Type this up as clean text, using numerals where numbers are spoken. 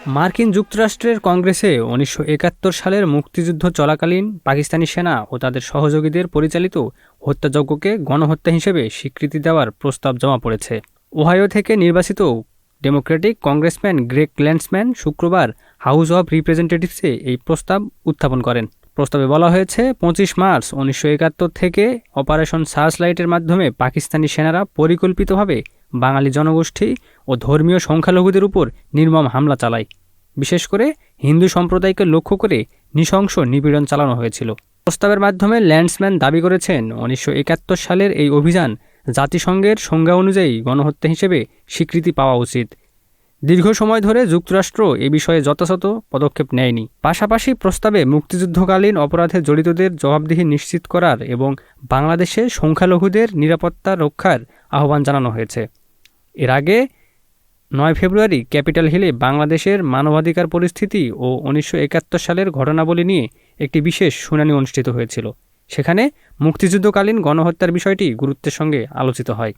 মার্কিন যুক্তরাষ্ট্রের কংগ্রেসে ১৯৭১ সালের মুক্তিযুদ্ধ চলাকালীন পাকিস্তানি সেনা ও তাদের সহযোগীদের পরিচালিত হত্যাযজ্ঞকে গণহত্যা হিসেবে স্বীকৃতি দেওয়ার প্রস্তাব জমা পড়েছে। ওহাইও থেকে নির্বাচিত ডেমোক্রেটিক কংগ্রেসম্যান গ্রেগ ল্যান্ডসম্যান শুক্রবার হাউস অব রিপ্রেজেন্টেটিভসে এই প্রস্তাব উত্থাপন করেন। প্রস্তাবে বলা হয়েছে, ২৫ মার্চ ১৯৭১ থেকে অপারেশন সার্চলাইটের মাধ্যমে পাকিস্তানি সেনারা পরিকল্পিতভাবে বাঙালি জনগোষ্ঠী ও ধর্মীয় সংখ্যালঘুদের উপর নির্মম হামলা চালায়। বিশেষ করে হিন্দু সম্প্রদায়কে লক্ষ্য করে নৃশংস নিপীড়ন চালানো হয়েছিল। প্রস্তাবের মাধ্যমে ল্যান্ডসম্যান দাবি করেছেন, ১৯৭১ সালের এই অভিযান জাতিসংঘের সংজ্ঞা অনুযায়ী গণহত্যা হিসেবে স্বীকৃতি পাওয়া উচিত। দীর্ঘ সময় ধরে যুক্তরাষ্ট্র এ বিষয়ে যথাযথ পদক্ষেপ নেয়নি। পাশাপাশি প্রস্তাবে মুক্তিযুদ্ধকালীন অপরাধে জড়িতদের জবাবদিহি নিশ্চিত করার এবং বাংলাদেশে সংখ্যালঘুদের নিরাপত্তা রক্ষার আহ্বান জানানো হয়েছে। এর আগে ৯ ফেব্রুয়ারি ক্যাপিটাল হিলে বাংলাদেশের মানবাধিকার পরিস্থিতি ও ১৯৭১ সালের ঘটনাবলী নিয়ে একটি বিশেষ শুনানি অনুষ্ঠিত হয়েছিল। সেখানে মুক্তিযুদ্ধকালীন গণহত্যার বিষয়টি গুরুত্বের সঙ্গে আলোচিত হয়।